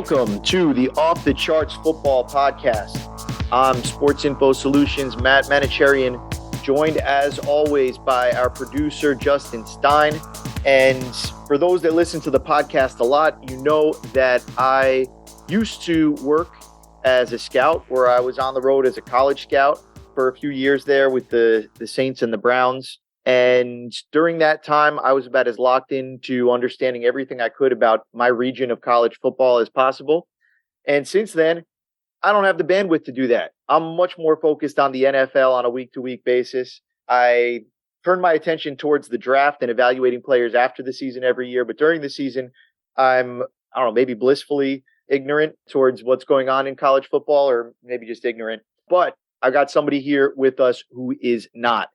Welcome to the Off the Charts Football Podcast. I'm Sports Info Solutions' Matt Manocherian, joined as always by our producer, Justin Stein. And for those that listen to the podcast a lot, you know that I used to work as a scout, where I was on the road as a college scout for a few years there with the Saints and the Browns. And during that time, I was about as locked into understanding everything I could about my region of college football as possible. And since then, I don't have the bandwidth to do that. I'm much more focused on the NFL on a week-to-week basis. I turn my attention towards the draft and evaluating players after the season every year. But during the season, I'm, maybe blissfully ignorant towards what's going on in college football, or maybe just ignorant. But I got somebody here with us who is not.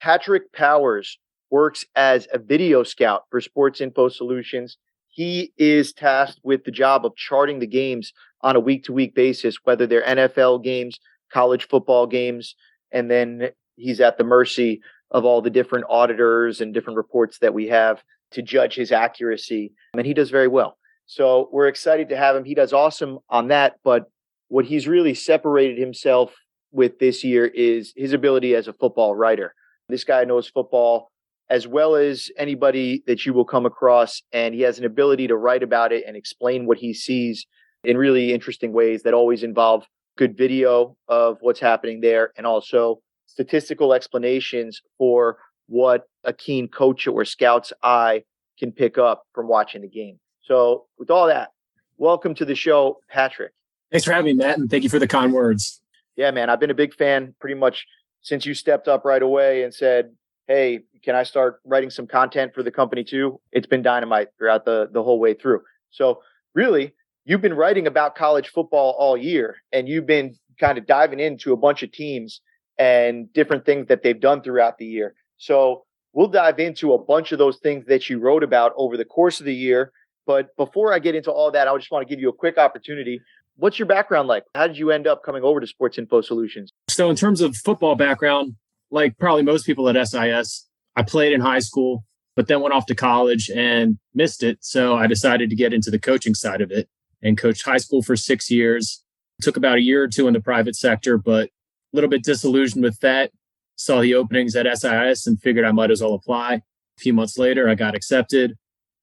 Patrick Powers works as a video scout for Sports Info Solutions. He is tasked with the job of charting the games on a week-to-week basis, whether they're NFL games, college football games, and then he's at the mercy of all the different auditors and different reports that we have to judge his accuracy. And he does very well. So we're excited to have him. He does awesome on that, but what he's really separated himself with this year is his ability as a football writer. This guy knows football as well as anybody that you will come across, and he has an ability to write about it and explain what he sees in really interesting ways that always involve good video of what's happening there, and also statistical explanations for what a keen coach or scout's eye can pick up from watching the game. So with all that, welcome to the show, Patrick. Thanks for having me, Matt, and thank you for the kind words. Yeah, man, I've been a big fan pretty much since you stepped up right away and said, hey, can I start writing some content for the company too? It's been dynamite throughout the whole way through. So really, you've been writing about college football all year, and you've been kind of diving into a bunch of teams and different things that they've done throughout the year. So we'll dive into a bunch of those things that you wrote about over the course of the year. But before I get into all that, I just want to give you a quick opportunity. What's your background like? How did you end up coming over to Sports Info Solutions? So in terms of football background, like probably most people at SIS, I played in high school, but then went off to college and missed it. So I decided to get into the coaching side of it and coached high school for 6 years. Took about a year or two in the private sector, but a little bit disillusioned with that. Saw the openings at SIS and figured I might as well apply. A few months later, I got accepted,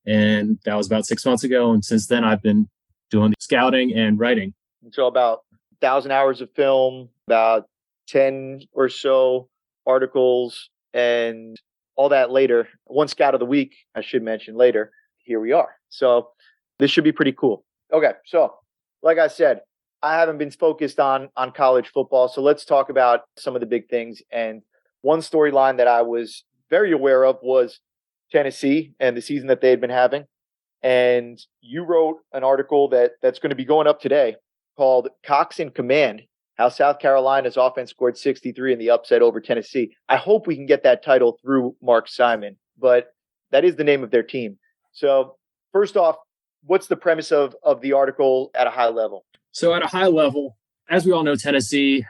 and that was about 6 months ago. And since then, I've been doing the scouting and writing. So about 1,000 hours of film, about 10 or so articles, and all that later. One scout of the week, I should mention later. Here we are. So this should be pretty cool. Okay, so like I said, I haven't been focused on college football. So let's talk about some of the big things. And one storyline that I was very aware of was Tennessee and the season that they had been having. And you wrote an article that's going to be going up today called Cox in Command, How South Carolina's Offense Scored 63 in the Upset Over Tennessee. I hope we can get that title through Mark Simon, but that is the name of their team. So first off, what's the premise of the article at a high level? So at a high level, as we all know, Tennessee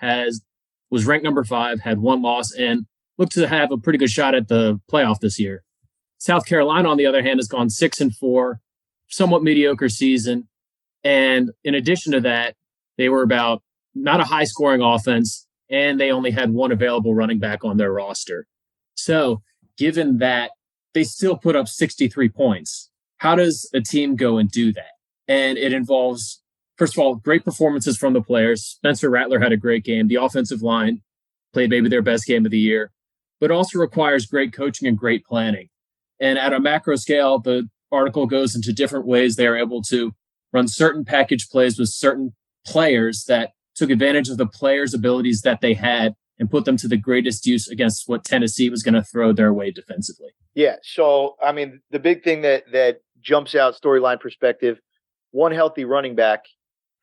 was ranked number 5, had one loss, and looked to have a pretty good shot at the playoff this year. South Carolina, on the other hand, has gone 6-4, somewhat mediocre season. And in addition to that, they were about not a high scoring offense, and they only had one available running back on their roster. So given that, they still put up 63 points. How does a team go and do that? And it involves, first of all, great performances from the players. Spencer Rattler had a great game. The offensive line played maybe their best game of the year, but also requires great coaching and great planning. And at a macro scale, the article goes into different ways they are able to run certain package plays with certain players that took advantage of the players' abilities that they had and put them to the greatest use against what Tennessee was going to throw their way defensively. Yeah. So, I mean, the big thing that jumps out storyline perspective, one healthy running back.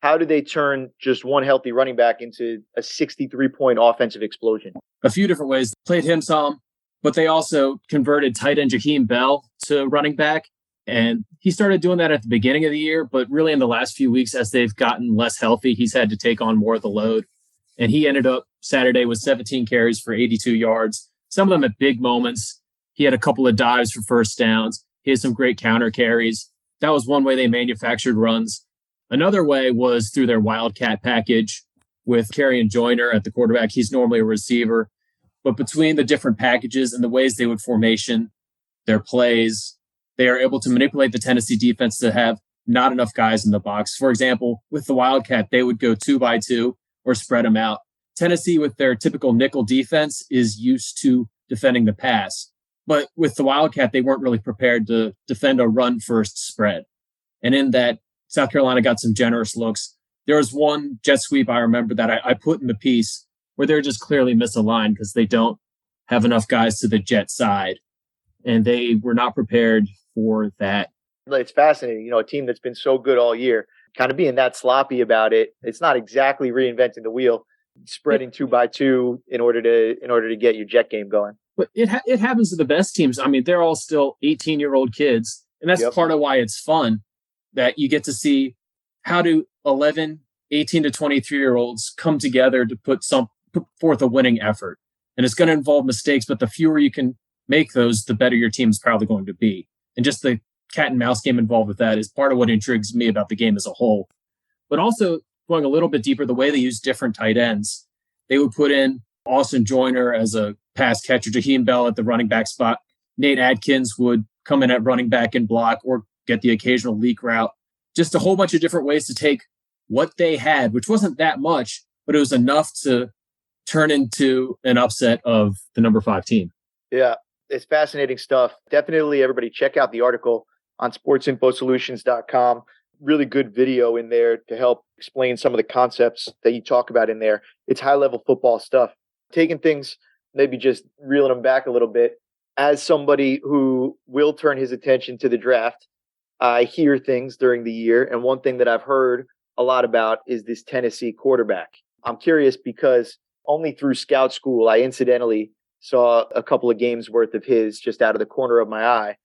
How do they turn just one healthy running back into a 63-point offensive explosion? A few different ways. They played him some, but they also converted tight end Jaheim Bell to running back. And he started doing that at the beginning of the year, but really in the last few weeks, as they've gotten less healthy, he's had to take on more of the load. And he ended up Saturday with 17 carries for 82 yards, some of them at big moments. He had a couple of dives for first downs. He had some great counter carries. That was one way they manufactured runs. Another way was through their Wildcat package with Manocherian Joyner at the quarterback. He's normally a receiver, but between the different packages and the ways they would formation their plays, they are able to manipulate the Tennessee defense to have not enough guys in the box. For example, with the Wildcat, they would go 2x2 or spread them out. Tennessee, with their typical nickel defense, is used to defending the pass. But with the Wildcat, they weren't really prepared to defend a run-first spread. And in that, South Carolina got some generous looks. There was one jet sweep I remember that I put in the piece where they're just clearly misaligned because they don't have enough guys to the jet side. And they were not prepared for that. It's fascinating. A team that's been so good all year, kind of being that sloppy about it. It's not exactly reinventing the wheel, spreading 2x2 in order to get your jet game going. But it happens to the best teams. I mean, they're all still 18-year-old kids. And that's part of why it's fun, that you get to see how do 11, 18 to 23-year-olds come together to put forth a winning effort. And it's going to involve mistakes, but the fewer you can make those, the better your team is probably going to be. And just the cat and mouse game involved with that is part of what intrigues me about the game as a whole. But also going a little bit deeper, the way they use different tight ends. They would put in Austin Joyner as a pass catcher, Jaheim Bell at the running back spot. Nate Adkins would come in at running back and block or get the occasional leak route. Just a whole bunch of different ways to take what they had, which wasn't that much, but it was enough to turn into an upset of the number 5 team. Yeah, it's fascinating stuff. Definitely, everybody check out the article on sportsinfosolutions.com. Really good video in there to help explain some of the concepts that you talk about in there. It's high-level football stuff. Taking things, maybe just reeling them back a little bit. As somebody who will turn his attention to the draft, I hear things during the year. And one thing that I've heard a lot about is this Tennessee quarterback. I'm curious because only through scout school, I incidentally saw a couple of games worth of his just out of the corner of my eye.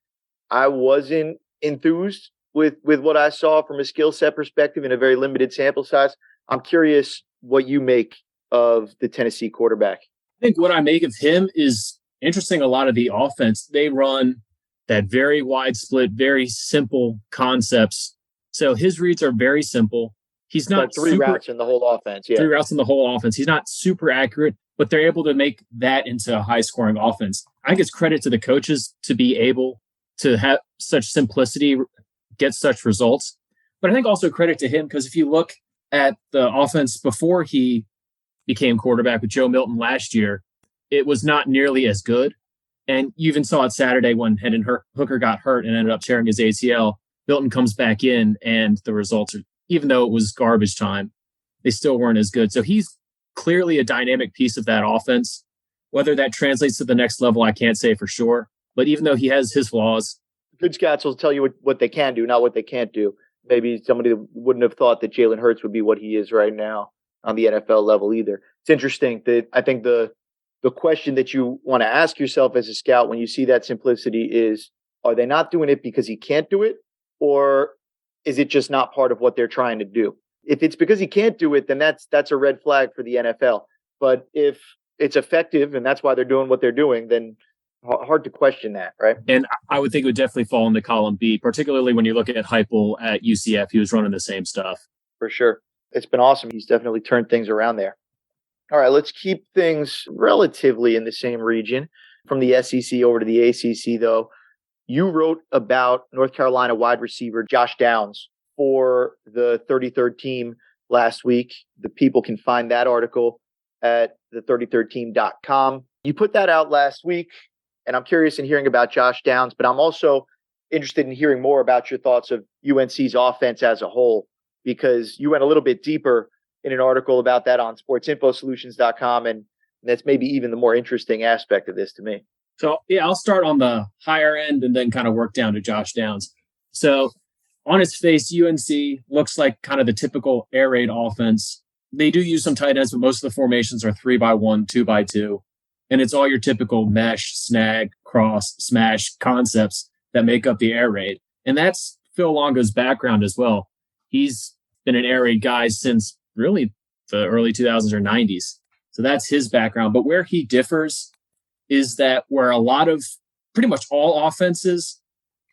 I wasn't enthused with what I saw from a skill set perspective in a very limited sample size. I'm curious what you make of the Tennessee quarterback. I think what I make of him is interesting. A lot of the offense, they run that very wide split, very simple concepts. So his reads are very simple. He's not like three routes in the whole offense. Yeah. 3 routes in the whole offense. He's not super accurate, but they're able to make that into a high scoring offense. I think it's credit to the coaches to be able to have such simplicity, get such results. But I think also credit to him because if you look at the offense before he became quarterback with Joe Milton last year, it was not nearly as good. And you even saw it Saturday when Hendon Hooker got hurt and ended up tearing his ACL. Milton comes back in and the results are, even though it was garbage time, they still weren't as good. So he's clearly a dynamic piece of that offense. Whether that translates to the next level, I can't say for sure. But even though he has his flaws, good scouts will tell you what they can do, not what they can't do. Maybe somebody that wouldn't have thought that Jalen Hurts would be what he is right now on the NFL level either. It's interesting that I think the question that you want to ask yourself as a scout when you see that simplicity is, are they not doing it because he can't do it? Or is it just not part of what they're trying to do? If it's because he can't do it, then that's a red flag for the NFL. But if it's effective and that's why they're doing what they're doing, then hard to question that, right? And I would think it would definitely fall into column B, particularly when you look at Heupel at UCF. He was running the same stuff. For sure. It's been awesome. He's definitely turned things around there. All right, let's keep things relatively in the same region. From the SEC over to the ACC, though, you wrote about North Carolina wide receiver Josh Downs for the 33rd team last week. The people can find that article at the33rdteam.com. You put that out last week, and I'm curious in hearing about Josh Downs, but I'm also interested in hearing more about your thoughts of UNC's offense as a whole, because you went a little bit deeper in an article about that on sportsinfosolutions.com, and that's maybe even the more interesting aspect of this to me. So, yeah, I'll start on the higher end and then kind of work down to Josh Downs. So, on its face, UNC looks like kind of the typical air raid offense. They do use some tight ends, but most of the formations are 3x1, 2x2. And it's all your typical mesh, snag, cross, smash concepts that make up the air raid. And that's Phil Longo's background as well. He's been an air raid guy since really the early 2000s or 90s. So that's his background. But where he differs is that where a lot of pretty much all offenses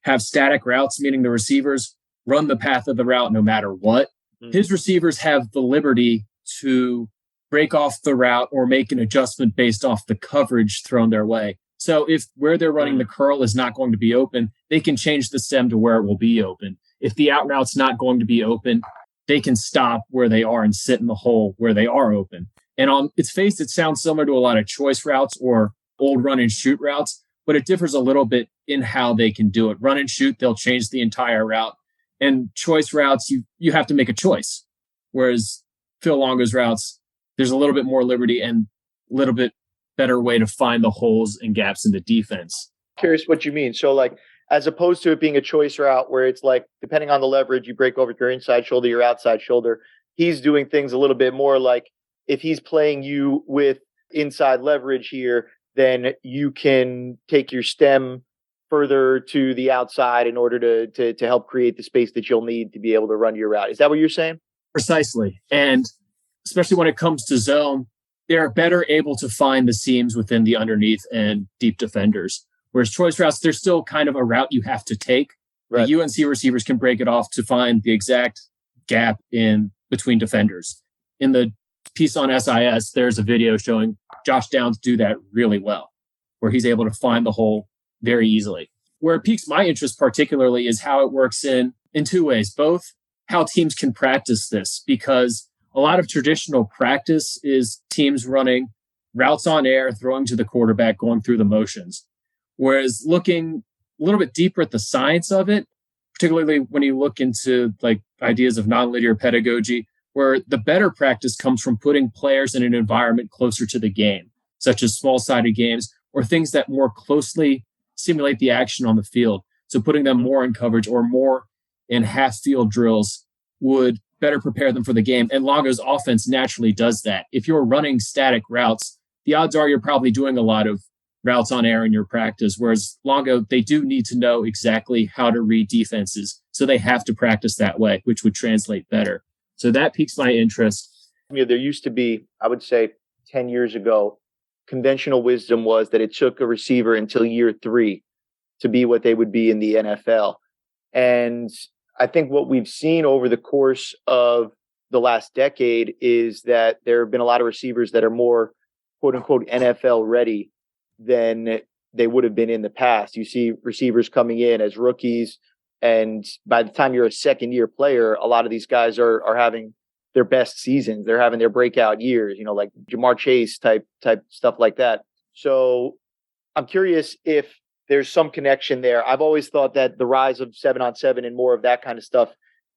have static routes, meaning the receivers run the path of the route no matter what, his receivers have the liberty to break off the route or make an adjustment based off the coverage thrown their way. So if where they're running the curl is not going to be open, they can change the stem to where it will be open. If the out route's not going to be open, they can stop where they are and sit in the hole where they are open. And on its face, it sounds similar to a lot of choice routes or old run and shoot routes, but it differs a little bit in how they can do it. Run and shoot, they'll change the entire route. And choice routes, you have to make a choice. Whereas Phil Longo's routes, there's a little bit more liberty and a little bit better way to find the holes and gaps in the defense. Curious what you mean. So like, as opposed to it being a choice route where it's like, depending on the leverage, you break over your inside shoulder, your outside shoulder. He's doing things a little bit more like if he's playing you with inside leverage here, then you can take your stem further to the outside in order to help create the space that you'll need to be able to run your route. Is that what you're saying? Precisely. And especially when it comes to zone, they're better able to find the seams within the underneath and deep defenders. Whereas choice routes, there's still kind of a route you have to take. Right. The UNC receivers can break it off to find the exact gap in between defenders. In the piece on SIS, there's a video showing Josh Downs do that really well, where he's able to find the hole very easily. Where it piques my interest particularly is how it works in two ways. Both how teams can practice this, because a lot of traditional practice is teams running routes on air, throwing to the quarterback, going through the motions. Whereas looking a little bit deeper at the science of it, particularly when you look into like ideas of nonlinear pedagogy, where the better practice comes from putting players in an environment closer to the game, such as small-sided games or things that more closely simulate the action on the field. So putting them more in coverage or more in half-field drills would better prepare them for the game. And Longo's offense naturally does that. If you're running static routes, the odds are you're probably doing a lot of routes on air in your practice, whereas Longo, they do need to know exactly how to read defenses. So they have to practice that way, which would translate better. So that piques my interest. There used to be, I would say 10 years ago, conventional wisdom was that it took a receiver until year 3 to be what they would be in the NFL. And I think what we've seen over the course of the last decade is that there have been a lot of receivers that are more quote unquote NFL ready than they would have been in the past. You see receivers coming in as rookies, and by the time you're a second year player, a lot of these guys are having their best seasons. They're having their breakout years, like Jamar Chase type stuff like that. So I'm curious if there's some connection there. I've always thought that the rise of 7-on-7 and more of that kind of stuff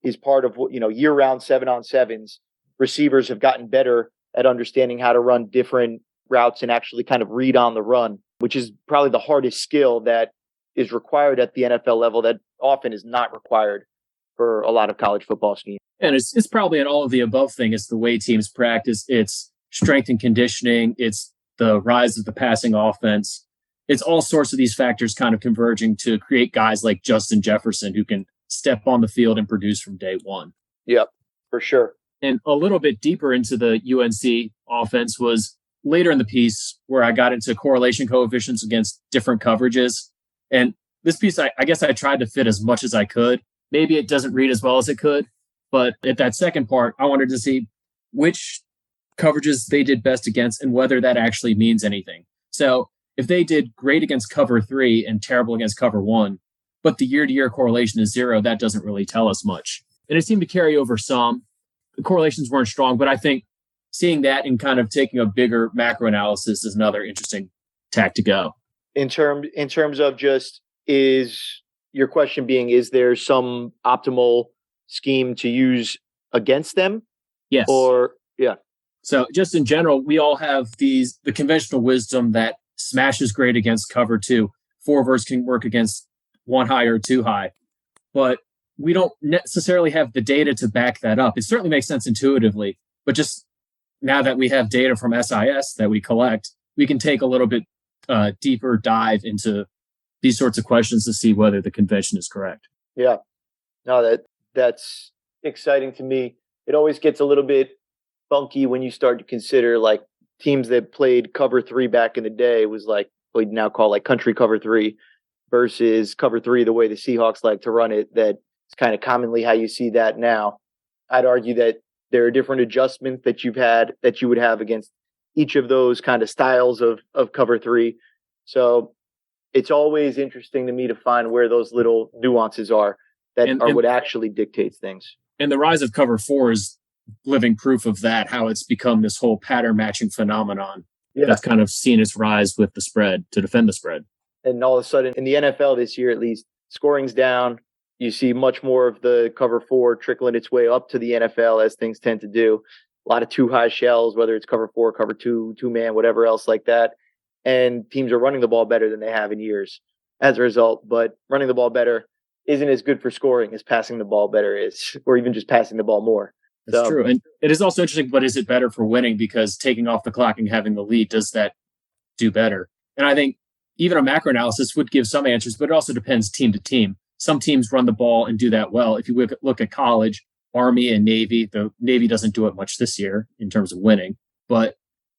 is part of what, year-round 7-on-7s. Receivers have gotten better at understanding how to run different routes and actually kind of read on the run, which is probably the hardest skill that is required at the NFL level that often is not required for a lot of college football schemes. And it's probably an all of the above thing. It's the way teams practice. It's strength and conditioning. It's the rise of the passing offense. It's all sorts of these factors kind of converging to create guys like Justin Jefferson who can step on the field and produce from day one. Yep, for sure. And a little bit deeper into the UNC offense was later in the piece where I got into correlation coefficients against different coverages. And this piece, I guess I tried to fit as much as I could. Maybe it doesn't read as well as it could. But at that second part, I wanted to see which coverages they did best against and whether that actually means anything. So if they did great against cover 3 and terrible against cover 1, but the year-to-year correlation is 0, that doesn't really tell us much. And it seemed to carry over some. The correlations weren't strong, but I think seeing that and kind of taking a bigger macro analysis is another interesting tack to go. In terms of just, is your question being, is there some optimal scheme to use against them? Yes. Or, yeah. So just in general, we all have the conventional wisdom that smash is great against cover 2. 4 verse can work against 1 high or 2 high. But we don't necessarily have the data to back that up. It certainly makes sense intuitively, but just now that we have data from SIS that we collect, we can take a little bit deeper dive into these sorts of questions to see whether the convention is correct. Yeah. No, that's exciting to me. It always gets a little bit funky when you start to consider like teams that played cover 3 back in the day was like what we now call like country cover 3 versus cover 3 the way the Seahawks like to run it. That's kind of commonly how you see that now. I'd argue that there are different adjustments that you would have against each of those kind of styles of cover three. So it's always interesting to me to find where those little nuances are that are what actually dictates things. And the rise of cover four is living proof of that, how it's become this whole pattern matching phenomenon that's kind of seen its rise with the spread to defend the spread. And all of a sudden in the NFL this year, at least, scoring's down. You see much more of the cover four trickling its way up to the NFL, as things tend to do. A lot of too high shells, whether it's cover four, cover two, two-man, whatever else like that. And teams are running the ball better than they have in years as a result. But running the ball better isn't as good for scoring as passing the ball better is, or even just passing the ball more. That's true. And it is also interesting, but is it better for winning? Because taking off the clock and having the lead, does that do better? And I think even a macro analysis would give some answers, but it also depends team to team. Some teams run the ball and do that well. If you look at college, Army and Navy, the Navy doesn't do it much this year in terms of winning, but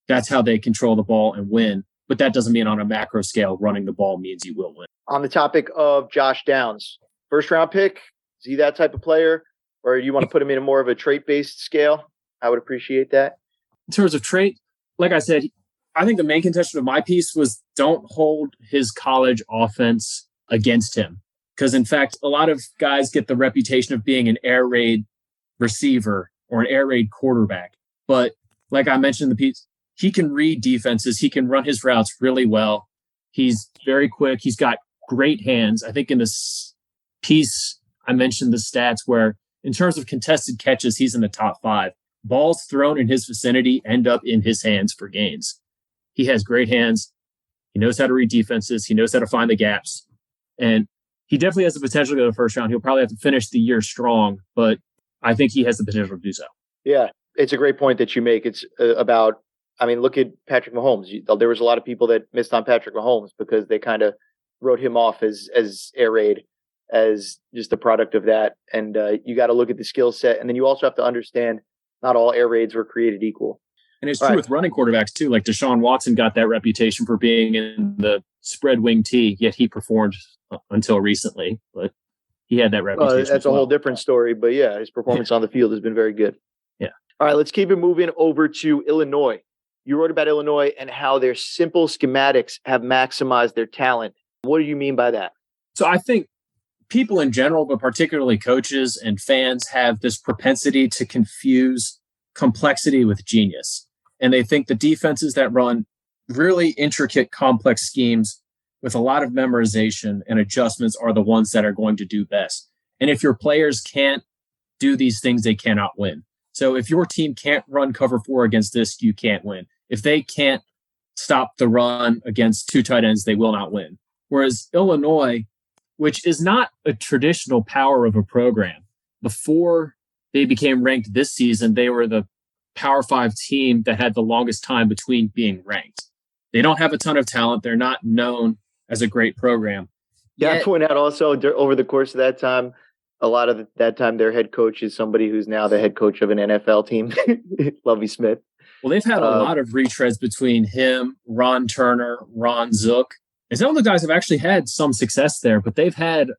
that's how they control the ball and win. But that doesn't mean on a macro scale, running the ball means you will win. On the topic of Josh Downs, first round pick, is he that type of player? Or you want to put him in a more of a trait-based scale? I would appreciate that. In terms of trait, like I said, I think the main contention of my piece was don't hold his college offense against him. Because, in fact, a lot of guys get the reputation of being an air raid receiver or an air raid quarterback. But like I mentioned in the piece, he can read defenses. He can run his routes really well. He's very quick. He's got great hands. I think in this piece, I mentioned the stats where in terms of contested catches, he's in the top 5. Balls thrown in his vicinity end up in his hands for gains. He has great hands. He knows how to read defenses. He knows how to find the gaps. And he definitely has the potential to go to the first round. He'll probably have to finish the year strong, but I think he has the potential to do so. Yeah, it's a great point that you make. It's about, look at Patrick Mahomes. There was a lot of people that missed on Patrick Mahomes because they kind of wrote him off as air raid, as just a product of that. And you got to look at the skill set. And then you also have to understand not all air raids were created equal. And it's true with running quarterbacks too. Like Deshaun Watson got that reputation for being in the spread wing tee, yet he performed until recently. But he had that reputation. That's a whole different story. But yeah, his performance on the field has been very good. Yeah. All right, let's keep it moving over to Illinois. You wrote about Illinois and how their simple schematics have maximized their talent. What do you mean by that? So I think people in general, but particularly coaches and fans, have this propensity to confuse complexity with genius. And they think the defenses that run really intricate, complex schemes with a lot of memorization and adjustments are the ones that are going to do best. And if your players can't do these things, they cannot win. So if your team can't run cover 4 against this, you can't win. If they can't stop the run against 2 tight ends, they will not win. Whereas Illinois, which is not a traditional power of a program, before they became ranked this season, they were the Power 5 team that had the longest time between being ranked. They don't have a ton of talent. They're not known as a great program. Yeah, I point out also over the course of that time, a lot of that time their head coach is somebody who's now the head coach of an NFL team, Lovie Smith. Well, they've had a lot of retreads between him, Ron Turner, Ron Zook. And some of the guys have actually had some success there, but they've had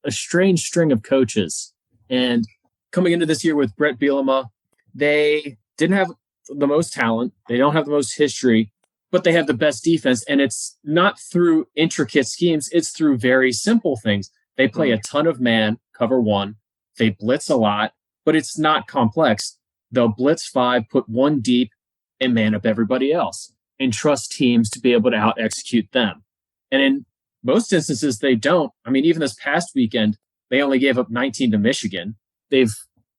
a strange string of coaches. And coming into this year with Bret Bielema, they didn't have the most talent. They don't have the most history, but they have the best defense. And it's not through intricate schemes. It's through very simple things. They play a ton of man, cover 1. They blitz a lot, but it's not complex. They'll blitz 5, put 1 deep, and man up everybody else and trust teams to be able to out-execute them. And in most instances, they don't. Even this past weekend, they only gave up 19 to Michigan. They've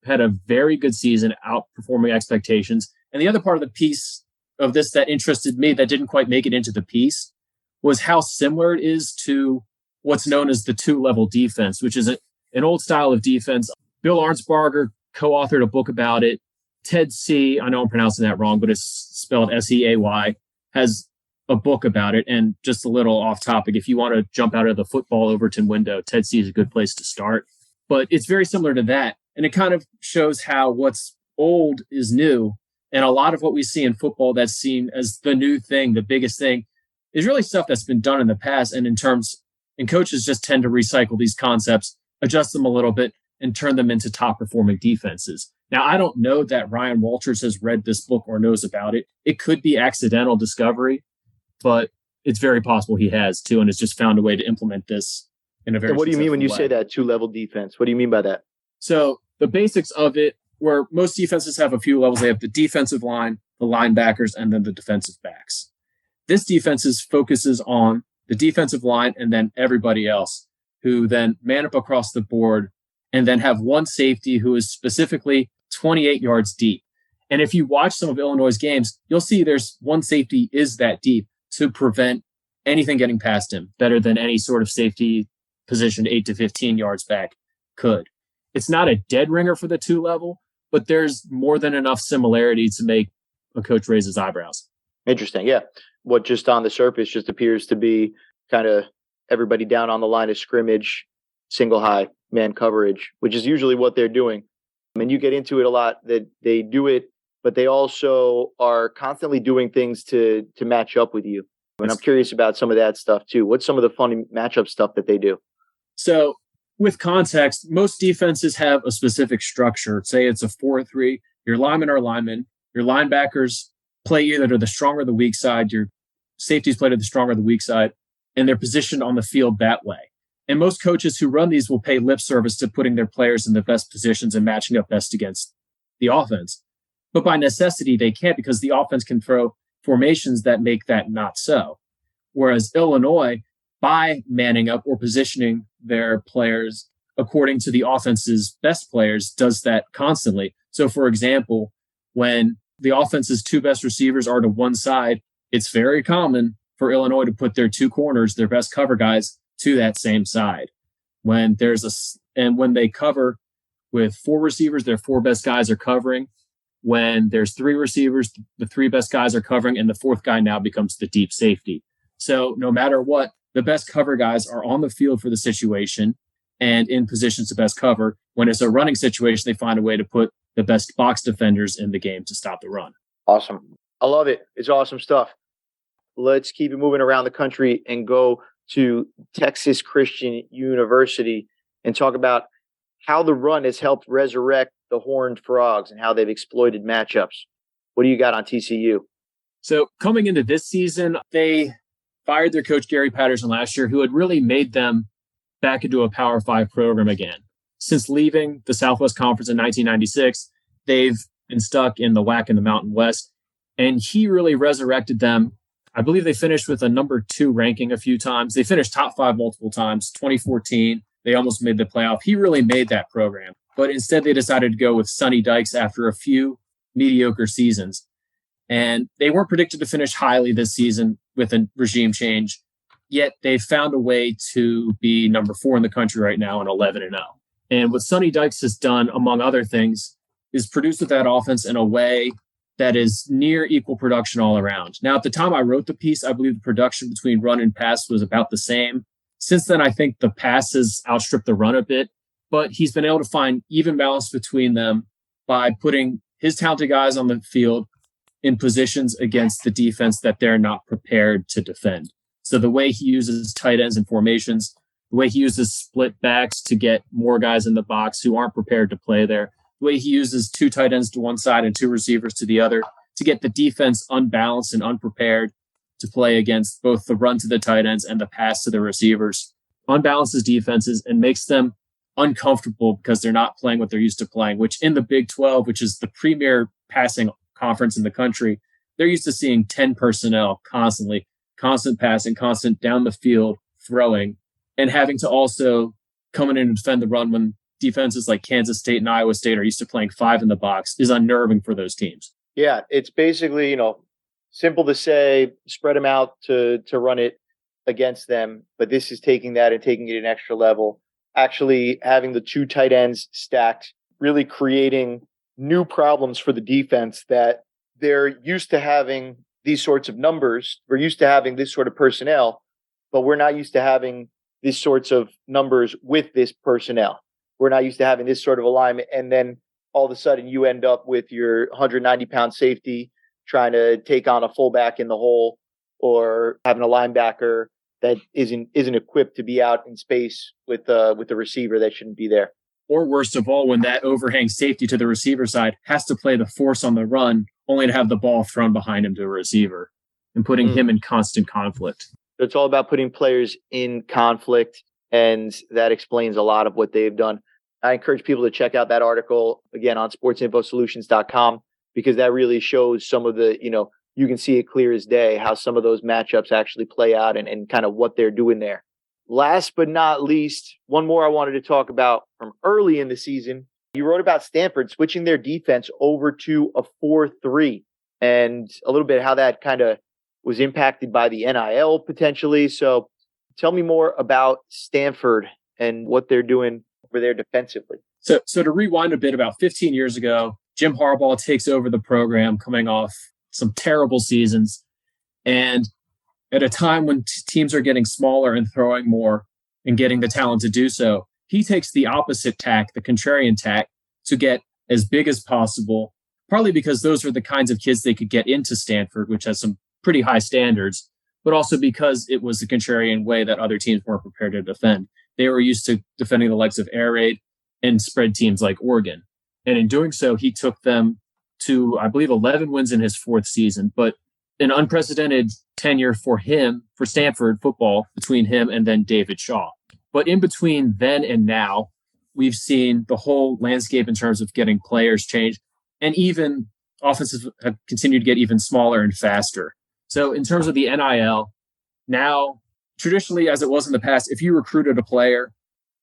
had a very good season, outperforming expectations. And the other part of the piece of this that interested me that didn't quite make it into the piece was how similar it is to what's known as the 2-level defense, which is an old style of defense. Bill Arnsparger co-authored a book about it. Ted C., I know I'm pronouncing that wrong, but it's spelled S-E-A-Y, has a book about it. And just a little off topic, if you want to jump out of the football Overton window, Ted C. is a good place to start. But it's very similar to that. And it kind of shows how what's old is new. And a lot of what we see in football that's seen as the new thing, the biggest thing, is really stuff that's been done in the past. And coaches just tend to recycle these concepts, adjust them a little bit, and turn them into top performing defenses. Now, I don't know that Ryan Walters has read this book or knows about it. It could be accidental discovery, but it's very possible he has too, and has just found a way to implement this in a very. And what do you mean when you way. say that 2-level defense? What do you mean by that? So the basics of it, where most defenses have a few levels, they have the defensive line, the linebackers, and then the defensive backs. This defense focuses on the defensive line and then everybody else, who then man up across the board and then have one safety who is specifically 28 yards deep. And if you watch some of Illinois' games, you'll see there's one safety is that deep to prevent anything getting past him better than any sort of safety positioned 8 to 15 yards back could. It's not a dead ringer for the 2-level, but there's more than enough similarity to make a coach raise his eyebrows. Interesting. Yeah. What just on the surface just appears to be kind of everybody down on the line of scrimmage, single high man coverage, which is usually what they're doing. And you get into it a lot that they do it, but they also are constantly doing things to match up with you. And I'm curious about some of that stuff too. What's some of the funny matchup stuff that they do? So with context, most defenses have a specific structure. Say it's a 4-3. Your linemen are linemen. Your linebackers play either to the strong or the weak side. Your safeties play to the strong or the weak side. And they're positioned on the field that way. And most coaches who run these will pay lip service to putting their players in the best positions and matching up best against the offense. But by necessity, they can't, because the offense can throw formations that make that not so. Whereas Illinois, by manning up or positioning their players according to the offense's best players, does that constantly. So, for example, when the offense's 2 best receivers are to one side, it's very common for Illinois to put their 2 corners, their best cover guys, to that same side. When they cover with 4 receivers, their 4 best guys are covering. When there's 3 receivers, the 3 best guys are covering, and the 4th guy now becomes the deep safety. So no matter what, the best cover guys are on the field for the situation and in positions to best cover. When it's a running situation, they find a way to put the best box defenders in the game to stop the run. Awesome. I love it. It's awesome stuff. Let's keep it moving around the country and go to Texas Christian University and talk about how the run has helped resurrect the Horned Frogs and how they've exploited matchups. What do you got on TCU? So coming into this season, they fired their coach, Gary Patterson, last year, who had really made them back into a Power 5 program again. Since leaving the Southwest Conference in 1996, they've been stuck in the WAC in the Mountain West, and he really resurrected them. I believe they finished with a number 2 ranking a few times. They finished top 5 multiple times. 2014, they almost made the playoff. He really made that program, but instead they decided to go with Sonny Dykes after a few mediocre seasons. And they weren't predicted to finish highly this season with a regime change, yet they found a way to be number 4 in the country right now and 11-0. And what Sonny Dykes has done, among other things, is produced with that offense in a way that is near equal production all around. Now, at the time I wrote the piece, I believe the production between run and pass was about the same. Since then, I think the pass has outstripped the run a bit, but he's been able to find even balance between them by putting his talented guys on the field in positions against the defense that they're not prepared to defend. So the way he uses tight ends and formations, the way he uses split backs to get more guys in the box who aren't prepared to play there, the way he uses 2 tight ends to one side and 2 receivers to the other to get the defense unbalanced and unprepared to play against both the run to the tight ends and the pass to the receivers, unbalances defenses and makes them uncomfortable because they're not playing what they're used to playing, which in the Big 12, which is the premier passing conference in the country, they're used to seeing 10 personnel constantly, constant passing, constant down the field throwing, and having to also come in and defend the run when defenses like Kansas State and Iowa State are used to playing 5 in the box is unnerving for those teams. Yeah, it's basically, simple to say, spread them out to run it against them. But this is taking that and taking it an extra level, actually having the 2 tight ends stacked, really creating new problems for the defense that they're used to having these sorts of numbers. We're used to having this sort of personnel, but we're not used to having these sorts of numbers with this personnel. We're not used to having this sort of alignment. And then all of a sudden you end up with your 190-pound safety trying to take on a fullback in the hole, or having a linebacker that isn't equipped to be out in space with the receiver that shouldn't be there. or worst of all, when that overhang safety to the receiver side has to play the force on the run, only to have the ball thrown behind him to a receiver and putting him in constant conflict. It's all about putting players in conflict, and that explains a lot of what they've done. I encourage people to check out that article, again, on sportsinfosolutions.com, because that really shows some of the, you can see it clear as day how some of those matchups actually play out and kind of what they're doing there. Last but not least, one more I wanted to talk about from early in the season. You wrote about Stanford switching their defense over to a 4-3 and a little bit how that kind of was impacted by the NIL potentially. So tell me more about Stanford and what they're doing over there defensively. So to rewind a bit, about 15 years ago, Jim Harbaugh takes over the program coming off some terrible seasons. And at a time when teams are getting smaller and throwing more and getting the talent to do so, he takes the opposite tack, the contrarian tack, to get as big as possible, partly because those are the kinds of kids they could get into Stanford, which has some pretty high standards, but also because it was the contrarian way that other teams weren't prepared to defend. They were used to defending the likes of air raid and spread teams like Oregon. And in doing so, he took them to, I believe, 11 wins in his fourth season, but an unprecedented tenure for him, for Stanford football, between him and then David Shaw. But in between then and now, we've seen the whole landscape in terms of getting players change, and even offenses have continued to get even smaller and faster. So in terms of the NIL, now, traditionally, as it was in the past, if you recruited a player,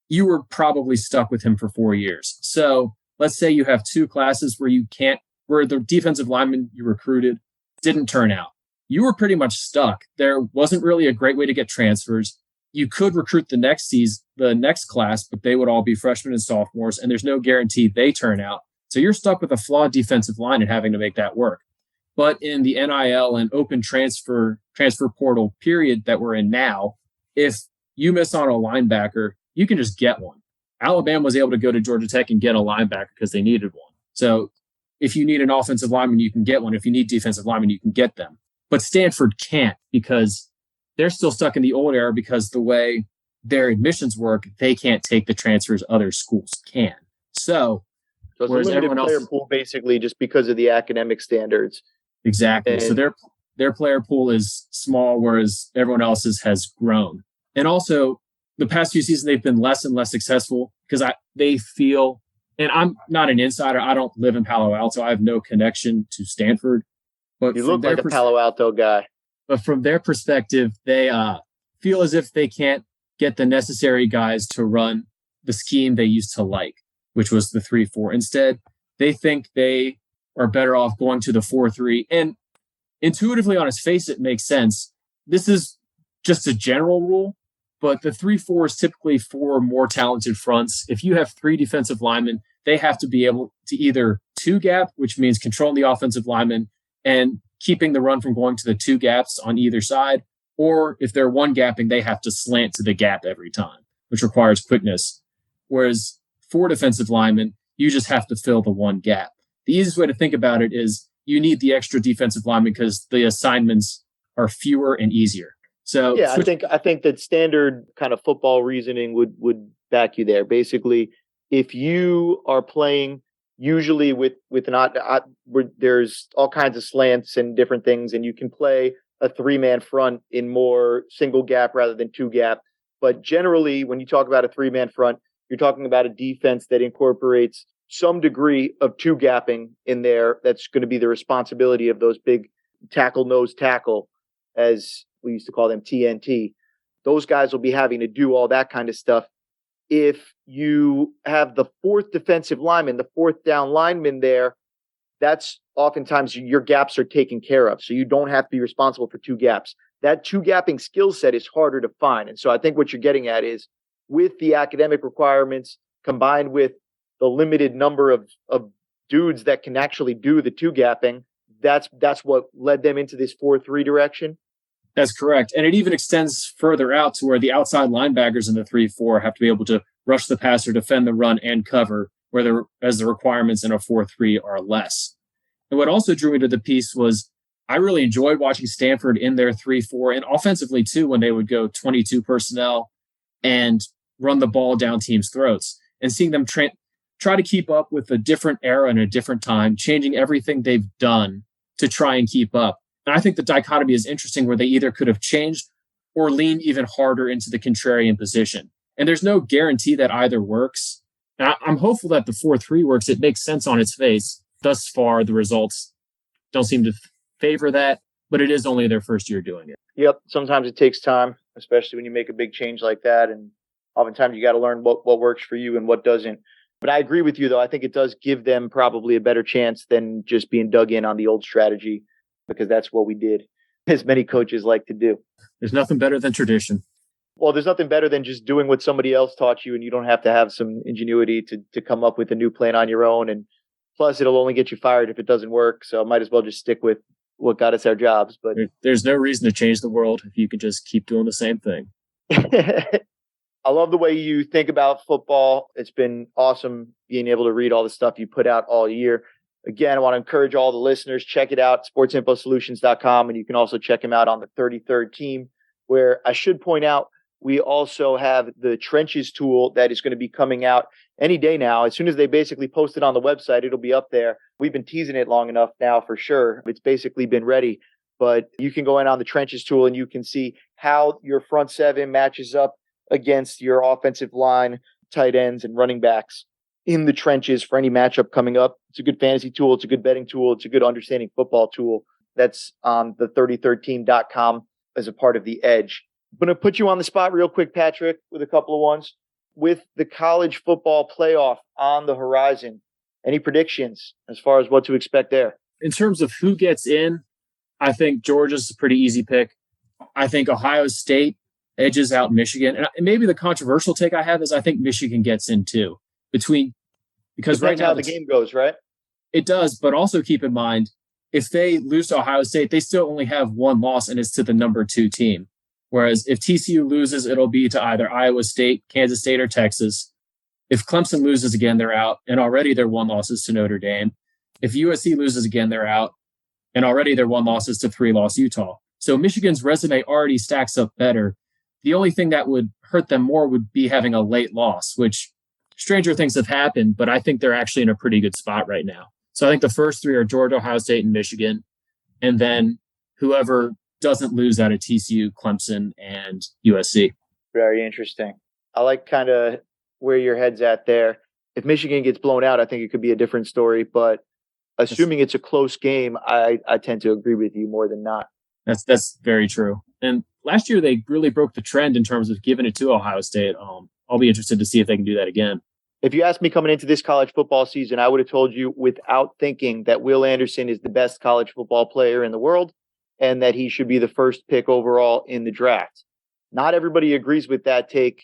you were probably stuck with him for 4 years. So let's say you have two classes where the defensive lineman you recruited didn't turn out. You were pretty much stuck. There wasn't really a great way to get transfers. You could recruit the next class, but they would all be freshmen and sophomores, and there's no guarantee they turn out. So you're stuck with a flawed defensive line and having to make that work. But in the NIL and open transfer portal period that we're in now, if you miss on a linebacker, you can just get one. Alabama was able to go to Georgia Tech and get a linebacker because they needed one. So if you need an offensive lineman, you can get one. If you need defensive linemen, you can get them. But Stanford can't, because they're still stuck in the old era, because the way their admissions work, they can't take the transfers other schools can. So it's a limited player pool, basically, just because of the academic standards. Exactly. And so their player pool is small, whereas everyone else's has grown. And also, the past few seasons, they've been less and less successful because they feel, and I'm not an insider, I don't live in Palo Alto, I have no connection to Stanford. But you look like a Palo Alto guy. But from their perspective, they feel as if they can't get the necessary guys to run the scheme they used to like, which was the 3-4. Instead, they think they are better off going to the 4-3. And intuitively, on its face, it makes sense. This is just a general rule, but the 3-4 is typically for more talented fronts. If you have three defensive linemen, they have to be able to either two gap, which means controlling the offensive lineman and keeping the run from going to the two gaps on either side, or if they're one gapping, they have to slant to the gap every time, which requires quickness. Whereas for defensive linemen, you just have to fill the one gap. The easiest way to think about it is you need the extra defensive lineman because the assignments are fewer and easier. So yeah, I think that standard kind of football reasoning would back you there. Basically, if you are playing usually with where there's all kinds of slants and different things, and you can play a three-man front in more single gap rather than two gap. But generally, when you talk about a three-man front, you're talking about a defense that incorporates some degree of two gapping in there. That's going to be the responsibility of those big nose tackle, as we used to call them, TNT. Those guys will be having to do all that kind of stuff. If you have the fourth defensive lineman, the fourth down lineman there, that's oftentimes your gaps are taken care of. So you don't have to be responsible for two gaps. That two gapping skill set is harder to find. And so I think what you're getting at is, with the academic requirements combined with the limited number of dudes that can actually do the two gapping, that's what led them into this 4-3 direction. That's correct. And it even extends further out to where the outside linebackers in the 3-4 have to be able to rush the passer, defend the run, and cover, whereas the requirements in a 4-3 are less. And what also drew me to the piece was I really enjoyed watching Stanford in their 3-4, and offensively too, when they would go 22 personnel and run the ball down teams' throats, and seeing them try to keep up with a different era and a different time, changing everything they've done to try and keep up. And I think the dichotomy is interesting where they either could have changed or leaned even harder into the contrarian position. And there's no guarantee that either works. And I'm hopeful that the 4-3 works. It makes sense on its face. Thus far, the results don't seem to favor that, but it is only their first year doing it. Yep. Sometimes it takes time, especially when you make a big change like that. And oftentimes you got to learn what works for you and what doesn't. But I agree with you, though. I think it does give them probably a better chance than just being dug in on the old strategy, because that's what we did, as many coaches like to do. There's nothing better than tradition. Well, there's nothing better than just doing what somebody else taught you, and you don't have to have some ingenuity to come up with a new plan on your own. And plus, it'll only get you fired if it doesn't work. So might as well just stick with what got us our jobs. But there's no reason to change the world if you can just keep doing the same thing. I love the way you think about football. It's been awesome being able to read all the stuff you put out all year. Again, I want to encourage all the listeners, check it out, sportsinfosolutions.com. And you can also check him out on the 33rd team, where I should point out, we also have the trenches tool that is going to be coming out any day now. As soon as they basically post it on the website, it'll be up there. We've been teasing it long enough now for sure. It's basically been ready, but you can go in on the trenches tool and you can see how your front seven matches up against your offensive line, tight ends, and running backs in the trenches for any matchup coming up. It's a good fantasy tool. It's a good betting tool. It's a good understanding football tool. That's on the 33rdteam.com as a part of the Edge. I'm going to put you on the spot real quick, Patrick, with a couple of ones. With the college football playoff on the horizon, any predictions as far as what to expect there? In terms of who gets in, I think Georgia's a pretty easy pick. I think Ohio State edges out Michigan. And maybe the controversial take I have is I think Michigan gets in too. Because right now the game goes, right? It does, but also keep in mind, if they lose to Ohio State, they still only have one loss and it's to the number 2 team. Whereas if TCU loses, it'll be to either Iowa State, Kansas State, or Texas. If Clemson loses again, they're out, and already their one loss is to Notre Dame. If USC loses again, they're out, and already their one loss is to 3-loss Utah. So Michigan's resume already stacks up better. The only thing that would hurt them more would be having a late loss, which stranger things have happened, but I think they're actually in a pretty good spot right now. So I think the first 3 are Georgia, Ohio State, and Michigan. And then whoever doesn't lose out of TCU, Clemson, and USC. Very interesting. I like kind of where your head's at there. If Michigan gets blown out, I think it could be a different story. But assuming it's a close game, I tend to agree with you more than not. That's very true. And last year, they really broke the trend in terms of giving it to Ohio State. I'll be interested to see if they can do that again. If you asked me coming into this college football season, I would have told you without thinking that Will Anderson is the best college football player in the world and that he should be the first pick overall in the draft. Not everybody agrees with that take.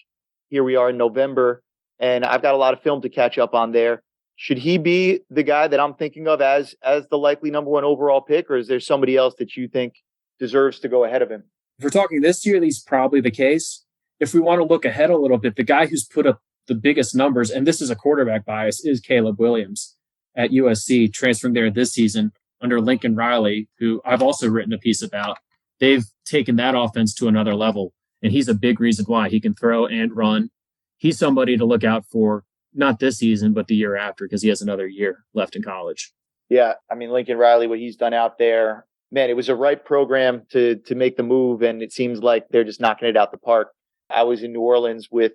Here we are in November, and I've got a lot of film to catch up on there. Should he be the guy that I'm thinking of as the likely number 1 overall pick, or is there somebody else that you think deserves to go ahead of him? If we're talking this year, that's probably the case. If we want to look ahead a little bit, the guy who's put up the biggest numbers, and this is a quarterback bias, is Caleb Williams at USC, transferring there this season under Lincoln Riley, who I've also written a piece about. They've taken that offense to another level, and he's a big reason why. He can throw and run. He's somebody to look out for, not this season, but the year after, because he has another year left in college. Yeah, I mean, Lincoln Riley, what he's done out there, man, it was a right program to make the move, and it seems like they're just knocking it out the park. I was in New Orleans with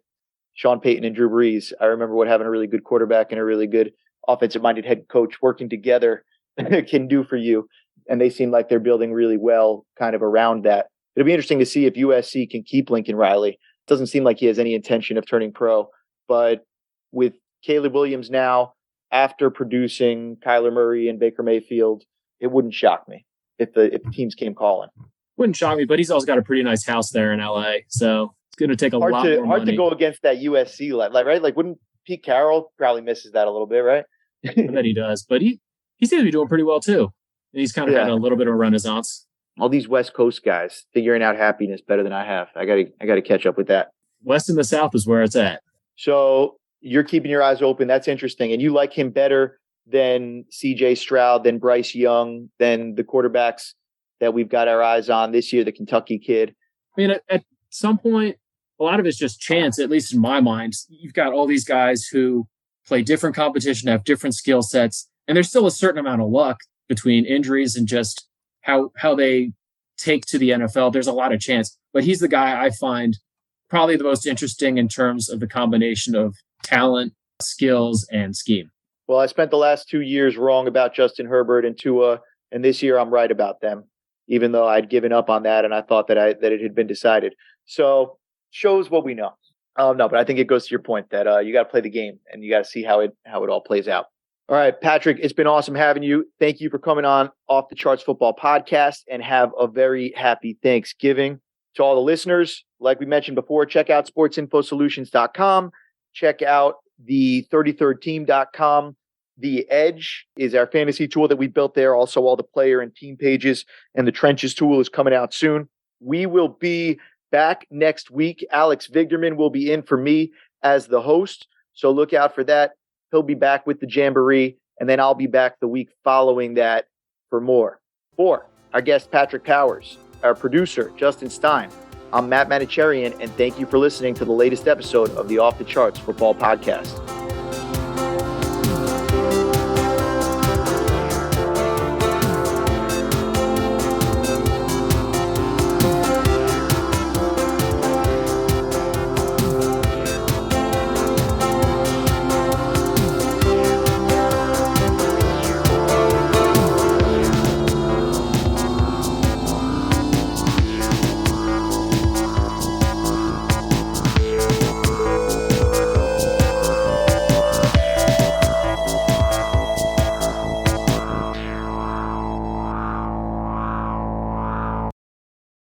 Sean Payton and Drew Brees. I remember what having a really good quarterback and a really good offensive-minded head coach working together can do for you. And they seem like they're building really well kind of around that. It'll be interesting to see if USC can keep Lincoln Riley. It doesn't seem like he has any intention of turning pro. But with Caleb Williams now, after producing Kyler Murray and Baker Mayfield, it wouldn't shock me if the teams came calling. Wouldn't shock me, but he's also got a pretty nice house there in LA. So it's going to take a lot more money. Hard to go against that USC, right? Like, wouldn't Pete Carroll probably misses that a little bit, right? I bet he does. But he seems to be doing pretty well, too. And he's kind of had a little bit of a renaissance. All these West Coast guys figuring out happiness better than I have. I got to catch up with that. West and the South is where it's at. So you're keeping your eyes open. That's interesting. And you like him better than CJ Stroud, than Bryce Young, than the quarterbacks that we've got our eyes on this year, the Kentucky kid. I mean, at some point, a lot of it's just chance, at least in my mind. You've got all these guys who play different competition, have different skill sets. And there's still a certain amount of luck between injuries and just how they take to the NFL. There's a lot of chance. But he's the guy I find probably the most interesting in terms of the combination of talent, skills, and scheme. Well, I spent the last 2 years wrong about Justin Herbert and Tua, and this year I'm right about them, even though I'd given up on that and I thought that it had been decided. So shows what we know. No, but I think it goes to your point that you got to play the game and you got to see how it all plays out. All right, Patrick, it's been awesome having you. Thank you for coming on Off the Charts Football Podcast, and have a very happy Thanksgiving. To all the listeners, like we mentioned before, check out sportsinfosolutions.com. Check out the 33rdteam.com. The Edge is our fantasy tool that we built there. Also, all the player and team pages, and the Trenches tool is coming out soon. We will be back next week. Alex Vigderman will be in for me as the host, so look out for that. He'll be back with the Jamboree, and then I'll be back the week following that for more. For our guest, Patrick Powers, our producer, Justin Stein, I'm Matt Manocherian, and thank you for listening to the latest episode of the Off the Charts Football Podcast.